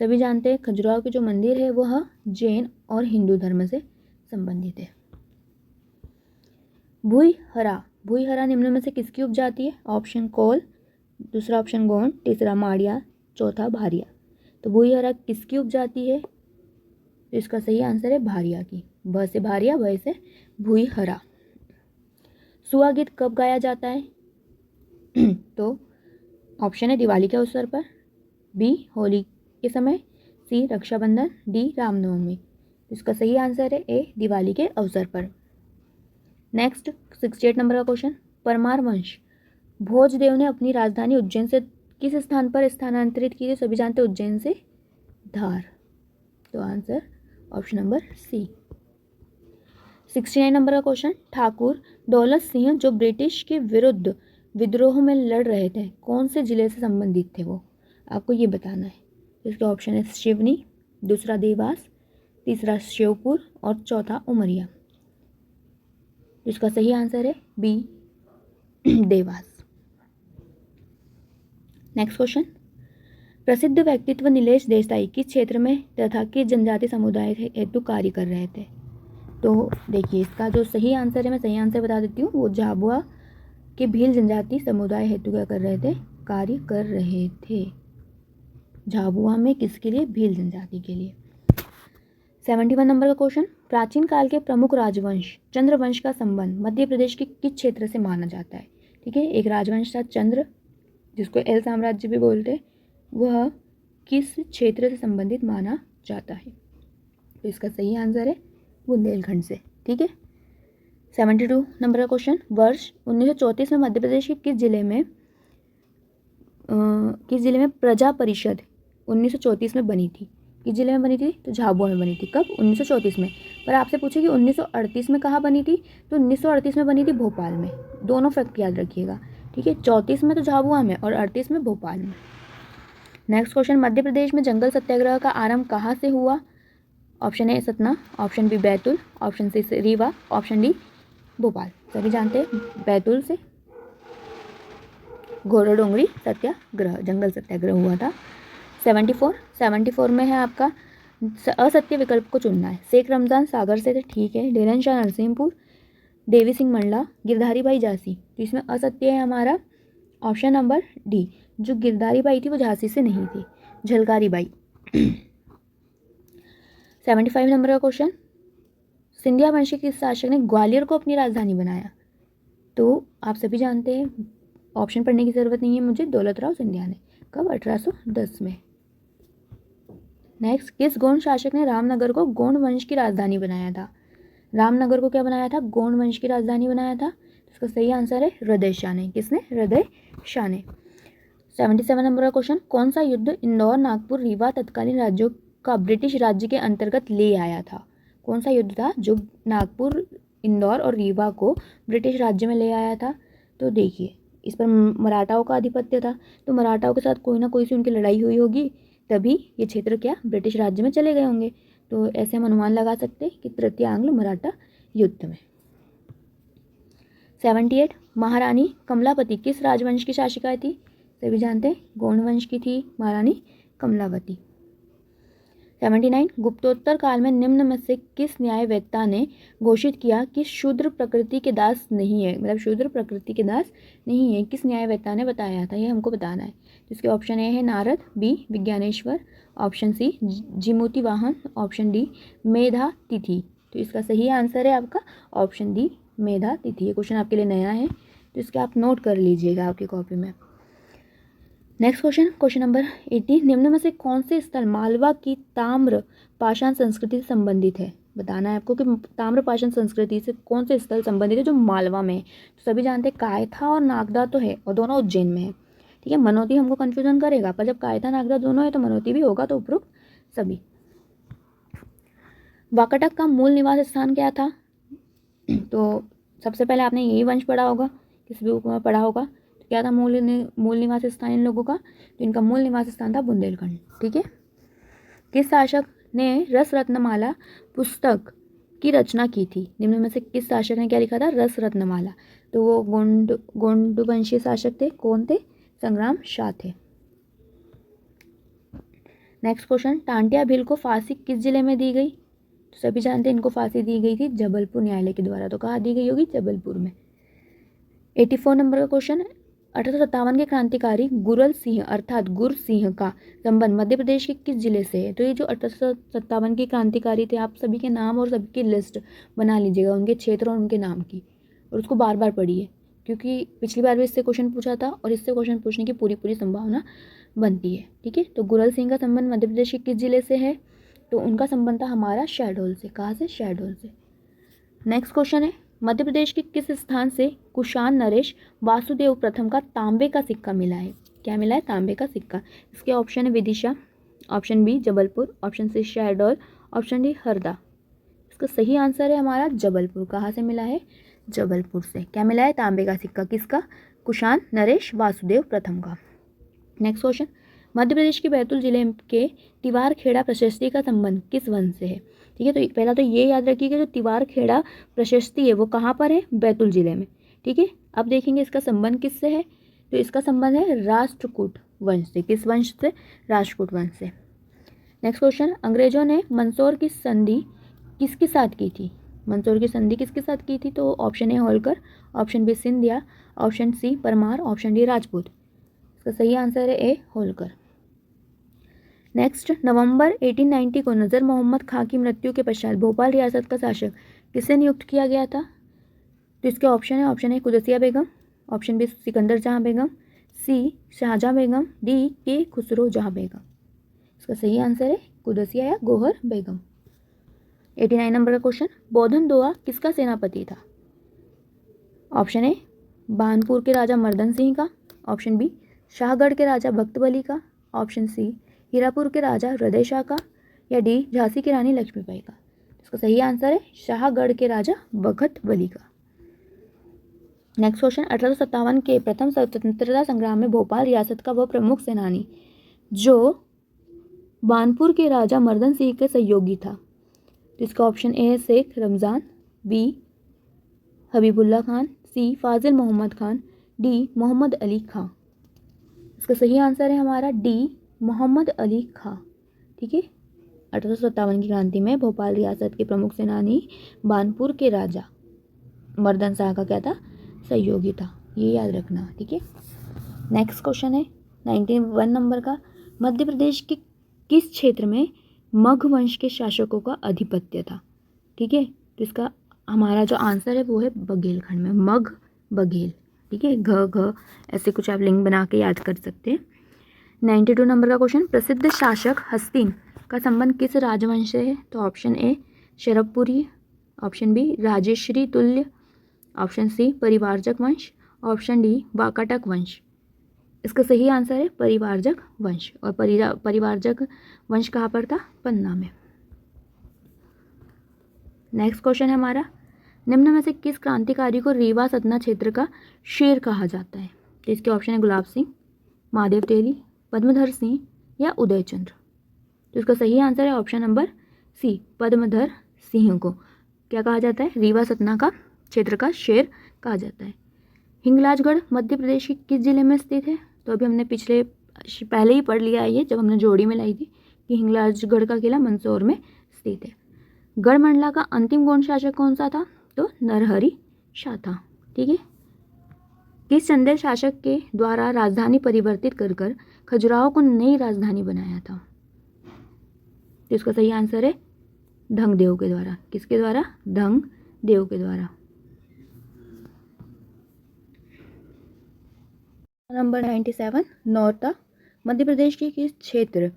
सभी जानते हैं, खजुराहो के जो मंदिर है वह जैन और हिंदू धर्म से संबंधित है। भुईहरा, भुईहरा निम्न में से किसकी उपजाति है? ऑप्शन कोल, दूसरा ऑप्शन गोंड, तीसरा माड़िया, चौथा भारिया। तो भुईहरा किसकी उपजाति है? तो इसका सही आंसर है भारिया की। भ से भारिया, भ से भुईहरा। सुआ गीत कब गाया जाता है? तो ऑप्शन है दिवाली के अवसर पर, बी होली के समय, सी रक्षाबंधन, डी रामनवमी। इसका सही आंसर है ए दिवाली के अवसर पर। नेक्स्ट 68 नंबर का क्वेश्चन, परमार वंश भोजदेव ने अपनी राजधानी उज्जैन से किस स्थान पर स्थानांतरित की? सभी जानते हैं उज्जैन से धार। तो answer option number C. 69 number का क्वेश्चन, ठाकुर दौलत सिंह जो ब्रिटिश के विरुद्ध विद्रोह में लड़ रहे थे कौन से जिले से संबंधित थे? वो आपको ये बताना है। इसका ऑप्शन है शिवनी, दूसरा देवास, तीसरा श्योपुर और चौथा उमरिया। इसका सही आंसर है बी देवास। नेक्स्ट क्वेश्चन, प्रसिद्ध व्यक्तित्व नीलेश देसाई किस क्षेत्र में तथा किस जनजाति समुदाय हेतु कार्य कर रहे थे? तो देखिए इसका जो सही आंसर है, मैं सही आंसर बता देती हूँ, वो झाबुआ के भील जनजाति समुदाय हेतु क्या कर रहे थे? कार्य कर रहे थे। झाबुआ में किसके लिए? भील जनजाति के लिए। 71 नंबर का क्वेश्चन, प्राचीन काल के प्रमुख राजवंश चंद्रवंश का संबंध मध्य प्रदेश के किस क्षेत्र से माना जाता है? ठीक है, एक राजवंश था चंद्र, जिसको एल साम्राज्य भी बोलते, वह किस क्षेत्र से संबंधित माना जाता है? तो इसका सही आंसर है बुंदेलखंड से। ठीक है। 72 नंबर का क्वेश्चन, वर्ष 1934 में मध्य प्रदेश के किस जिले में प्रजा परिषद 1934 में बनी थी? किस जिले में बनी थी? तो झाबुआ में बनी थी। कब? 1934 में। पर आपसे पूछे कि 1938 में कहाँ बनी थी? तो 1938 में बनी थी भोपाल में। दोनों फैक्ट याद रखिएगा। ठीक है, 34 में तो झाबुआ में और 38 में भोपाल में। नेक्स्ट क्वेश्चन, मध्य प्रदेश में जंगल सत्याग्रह का आरंभ कहाँ से हुआ? Option A Satna, option B Betul, option C Rewa, option D Bhopal. सभी जानते हैं बैतूल से घोड़ा डोंगरी सत्याग्रह, जंगल सत्याग्रह हुआ था। 74 में है आपका असत्य विकल्प को चुनना है। शेख रमजान सागर से थे, ठीक है। ढेलन शाह नरसिंहपुर, देवी सिंह मंडला, गिरधारी बाई झांसी। तो इसमें असत्य है हमारा ऑप्शन नंबर डी, जो गिरधारी बाई थी वो झांसी से नहीं थी, झलकारी बाई। 75 नंबर का क्वेश्चन, सिंधिया वंश के किस शासक ने ग्वालियर को अपनी राजधानी बनाया? तो आप सभी जानते हैं, ऑप्शन पढ़ने की ज़रूरत नहीं है मुझे, दौलत राव सिंधिया ने। कब? 1810 में। नेक्स्ट, किस गोंड शासक ने रामनगर को गोंड वंश की राजधानी बनाया था? रामनगर को क्या बनाया था? गोंड वंश की राजधानी बनाया था। इसका सही आंसर है हृदय शाह ने। किसने? हृदय शाह ने। 77 नंबर का क्वेश्चन, कौन सा युद्ध इंदौर, नागपुर, रीवा तत्कालीन राज्यों का ब्रिटिश राज्य के अंतर्गत ले आया था? कौन सा युद्ध था जो नागपुर, इंदौर और रीवा को ब्रिटिश राज्य में ले आया था? तो देखिए इस पर मराठाओं का आधिपत्य था, तो मराठाओं के साथ कोई ना कोई सी उनकी लड़ाई हुई होगी, तभी ये क्षेत्र क्या ब्रिटिश राज्य में चले गए होंगे। तो ऐसे हम अनुमान लगा सकते हैं कि तृतीय आंग्ल मराठा युद्ध में। 78 महारानी कमलापति किस राजवंश की शासिका थी? सभी जानते हैं गोंड वंश की थी महारानी कमलावती। 79 गुप्तोत्तर काल में निम्न में से किस न्यायवेत्ता ने घोषित किया कि शूद्र प्रकृति के दास नहीं है, मतलब शूद्र प्रकृति के दास नहीं है, किस न्यायवेत्ता ने बताया था, ये हमको बताना है। जिसके ऑप्शन ए है Narad, B Vigyaneshwar, option C Jimutavahana, option D मेधा तिथि। तो इसका सही आंसर है आपका ऑप्शन डी मेधा तिथि। ये क्वेश्चन आपके लिए नया है तो इसके आप नोट कर लीजिएगा आपकी कॉपी में। नेक्स्ट क्वेश्चन, क्वेश्चन नंबर 80 निम्न में से कौन से स्थल मालवा की ताम्र पाषाण संस्कृति से संबंधित है? बताना है आपको कि ताम्र पाषाण संस्कृति से कौन से स्थल संबंधित है जो मालवा में है। तो सभी जानते हैं कायथा और नागदा तो है और दोनों उज्जैन में है। ठीक है, मनोती हमको कन्फ्यूजन करेगा, पर जब कायथा नागदा दोनों है तो मनोती भी होगा, तो उपरोक्त सभी। वाकाटक का मूल निवास स्थान क्या था? तो सबसे पहले आपने यही वंश पढ़ा होगा, किसी भी बुक में पढ़ा होगा। तो क्या था मूल निवास स्थान इन लोगों का? तो इनका मूल निवास स्थान था बुंदेलखंड। ठीक है। किस शासक ने रस रत्नमाला पुस्तक की रचना की थी? निम्न में से किस शासक ने क्या लिखा था? रस रत्नमाला। तो वो गोंड वंशीय शासक थे। कौन थे? संग्राम शाह थे। नेक्स्ट क्वेश्चन, टांटिया भील को फांसी किस जिले में दी गई? तो सभी जानते हैं इनको फांसी दी गई थी जबलपुर न्यायालय के द्वारा। तो कहाँ दी गई होगी? जबलपुर में। 84 नंबर का क्वेश्चन, 1857 के क्रांतिकारी गुरल सिंह अर्थात गुर सिंह का संबंध मध्य प्रदेश के किस जिले से है? तो ये जो 1857 के क्रांतिकारी थे, आप सभी के नाम और सबकी लिस्ट बना लीजिएगा, उनके क्षेत्र और उनके नाम की, और उसको बार बार पढ़िए, क्योंकि पिछली बार भी इससे क्वेश्चन पूछा था और इससे क्वेश्चन पूछने की पूरी संभावना बनती है। ठीक है, तो गुरल सिंह का संबंध मध्य प्रदेश के किस जिले से है? तो उनका संबंध था हमारा शहडोल से। कहाँ से? शहडोल से। नेक्स्ट क्वेश्चन है, मध्य प्रदेश के किस स्थान से कुषाण नरेश वासुदेव प्रथम का तांबे का सिक्का मिला है? क्या मिला है? तांबे का सिक्का। इसके ऑप्शन है Vidisha, option B Jabalpur, option C Shahdol, option D Harda. इसका सही आंसर है हमारा जबलपुर। कहाँ से मिला है? जबलपुर से। क्या मिला है? तांबे का सिक्का। किसका? कुषाण नरेश वासुदेव प्रथम का। नेक्स्ट क्वेश्चन, मध्य प्रदेश के बैतूल जिले के तिवार खेड़ा प्रशस्ति का संबंध किस वंश से है? ठीक है, तो पहला तो ये याद रखिए कि जो तिवार खेड़ा प्रशस्ति है वो कहाँ पर है? बैतूल जिले में। ठीक है, अब देखेंगे इसका संबंध किससे है। तो इसका संबंध है राष्ट्रकूट वंश से। किस वंश से? राष्ट्रकूट वंश से। नेक्स्ट क्वेश्चन, अंग्रेजों ने मंदसौर की संधि किसके साथ की थी? मंदसौर की संधि किसके साथ की थी? तो option A Holkar, option B Scindia, option C Parmar, option D Rajput. इसका सही आंसर है ए होलकर। नेक्स्ट, नवंबर 1890 को नज़र मोहम्मद खां की मृत्यु के पश्चात भोपाल रियासत का शासक किसे नियुक्त किया गया था? तो इसके ऑप्शन है, option A Qudsia Begum, option B Sikandar Jahan Begum, C Shahjahan Begum, D के खुसरो जहां बेगम। इसका सही आंसर है कुदसिया या गोहर बेगम। 89 नंबर का क्वेश्चन, बोधन दोआ किसका सेनापति था? ऑप्शन ए बानपुर के राजा मर्दन सिंह का, ऑप्शन बी शाहगढ़ के राजा भक्त बली का, ऑप्शन सी हीरापुर के राजा हृदय शाह का, या डी झांसी की रानी लक्ष्मीबाई का। इसका सही आंसर है शाहगढ़ के राजा भगत बली का। नेक्स्ट क्वेश्चन, 1857 के प्रथम स्वतंत्रता संग्राम में भोपाल रियासत का वह प्रमुख सेनानी जो बानपुर के राजा मर्दन सिंह के सहयोगी था। तो इसका ऑप्शन ए है शेख रमज़ान, बी हबीबुल्ला खान, सी फाजिल मोहम्मद खान, डी मोहम्मद अली खां। इसका सही आंसर है हमारा डी मोहम्मद अली खां। ठीक है, 1857 की क्रांति में भोपाल रियासत के प्रमुख सेनानी बानपुर के राजा मर्दन शाह का क्या था? सहयोगी था। ये याद रखना। ठीक है, नेक्स्ट क्वेश्चन है 91 नंबर का, मध्य प्रदेश के किस क्षेत्र में मगध वंश के शासकों का अधिपत्य था? ठीक है, तो इसका हमारा जो आंसर है वो है बघेलखंड में, मगध बघेल। ठीक है, घ ऐसे कुछ आप लिंक बना के याद कर सकते हैं। 92 नंबर का क्वेश्चन, प्रसिद्ध शासक हस्तिन का संबंध किस राजवंश से है? तो option A Sharabhapuri, option B Rajeshwari Tulya, option सी परिवारजक वंश, ऑप्शन डी वाकाटक वंश। इसका सही आंसर है परिवारजक वंश, और परिवारजक वंश कहाँ पर था? पन्ना में। नेक्स्ट क्वेश्चन है हमारा, निम्न में से किस क्रांतिकारी को रीवा सतना क्षेत्र का शेर कहा जाता है? तो इसके ऑप्शन है गुलाब सिंह, महादेव तेली, पद्मधर सिंह या उदयचंद्र। तो इसका सही आंसर है option number C Padmadhar Singh को क्या कहा जाता है? रीवा सतना का क्षेत्र का शेर कहा जाता है। हिंगलाजगढ़ मध्य प्रदेश के किस जिले में स्थित है? तो अभी हमने पहले ही पढ़ लिया है ये, जब हमने जोड़ी में लाई थी कि हिंगलाजगढ़ का किला मंदसौर में स्थित है। गढ़मंडला का अंतिम गौड़ शासक कौन सा था? तो नरहरि शाह था। ठीक है। किस चंदेल शासक के द्वारा राजधानी परिवर्तित कर कर खजुराहो को नई राजधानी बनाया था? तो इसका सही आंसर है ढंगदेव के द्वारा। किसके द्वारा? ढंगदेव के द्वारा। नंबर 97, नौरता मध्य प्रदेश के किस क्षेत्र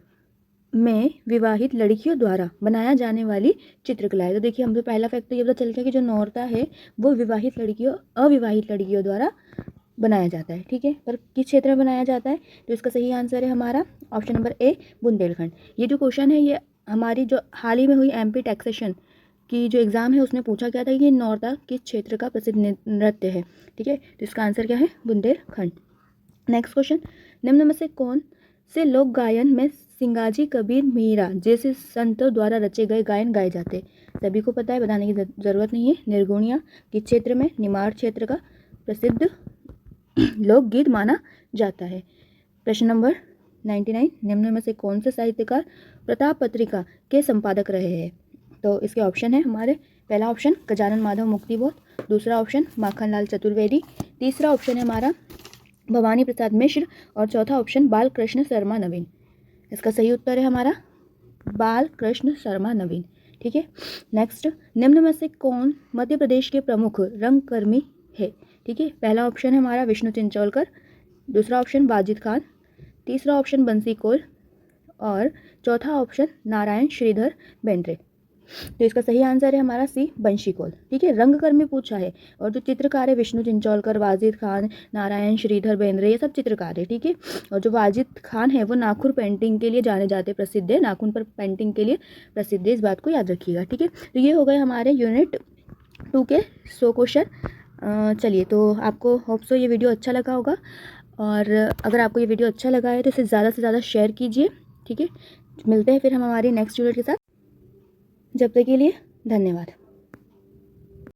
में विवाहित लड़कियों द्वारा बनाया जाने वाली चित्रकला है? तो देखिए, हमको पहला फैक्ट तो ये पता चल गया कि जो नौरता है वो अविवाहित लड़कियों द्वारा बनाया जाता है। ठीक है, पर किस क्षेत्र में बनाया जाता है? तो इसका सही आंसर है हमारा ऑप्शन नंबर ए, बुंदेलखंड। ये जो क्वेश्चन है ये हमारी जो हाल ही में हुई MP टैक्सेशन की जो एग्ज़ाम है उसमें पूछा गया था कि नौरता किस क्षेत्र का प्रसिद्ध नृत्य है। ठीक है, तो इसका आंसर क्या है? बुंदेलखंड। नेक्स्ट क्वेश्चन, निम्न में से कौन से लोक गायन में सिंगाजी, कबीर, मीरा जैसे संतों द्वारा रचे गए गायन गाए जाते हैं? सभी को पता है, बताने की ज़रूरत नहीं है। निर्गुणिया किस क्षेत्र में? निमाड़ क्षेत्र का प्रसिद्ध लोकगीत माना जाता है। प्रश्न नंबर 99, निम्न में से कौन से साहित्यकार प्रताप पत्रिका के संपादक रहे हैं? तो इसके ऑप्शन है हमारे, पहला ऑप्शन गजानन माधव मुक्तिबोध, दूसरा ऑप्शन माखनलाल चतुर्वेदी, तीसरा ऑप्शन है हमारा भवानी प्रसाद मिश्र और चौथा ऑप्शन बालकृष्ण शर्मा नवीन। इसका सही उत्तर है हमारा बालकृष्ण शर्मा नवीन। ठीक है। नेक्स्ट, निम्न में से कौन मध्य प्रदेश के प्रमुख रंगकर्मी है? ठीक है, पहला ऑप्शन है हमारा विष्णु चिंचोलकर, दूसरा ऑप्शन वाजिद खान, तीसरा ऑप्शन बंसी कोल और चौथा ऑप्शन नारायण श्रीधर बेंद्रे। तो इसका सही आंसर है हमारा सी, बंशी कोल। ठीक है, रंगकर्मी पूछा है और जो चित्रकार है विष्णु चिंचोलकर, वाजिद खान, नारायण श्रीधर बेंद्रे, ये सब चित्रकार है। ठीक है, और जो वाजिद खान है वो नाखून पेंटिंग के लिए जाने जाते, प्रसिद्ध है, नाखून पर पेंटिंग के लिए प्रसिद्ध है, इस बात को याद रखिएगा। ठीक है, तो ये हो गए हमारे यूनिट 2 के 100 क्वेश्चन। चलिए, तो आपको होप सो ये वीडियो अच्छा लगा होगा, और अगर आपको ये वीडियो अच्छा लगा है तो इसे ज़्यादा से ज़्यादा शेयर कीजिए। ठीक है, मिलते हैं फिर हम हमारी नेक्स्ट वीडियो के साथ। जब तक के लिए धन्यवाद।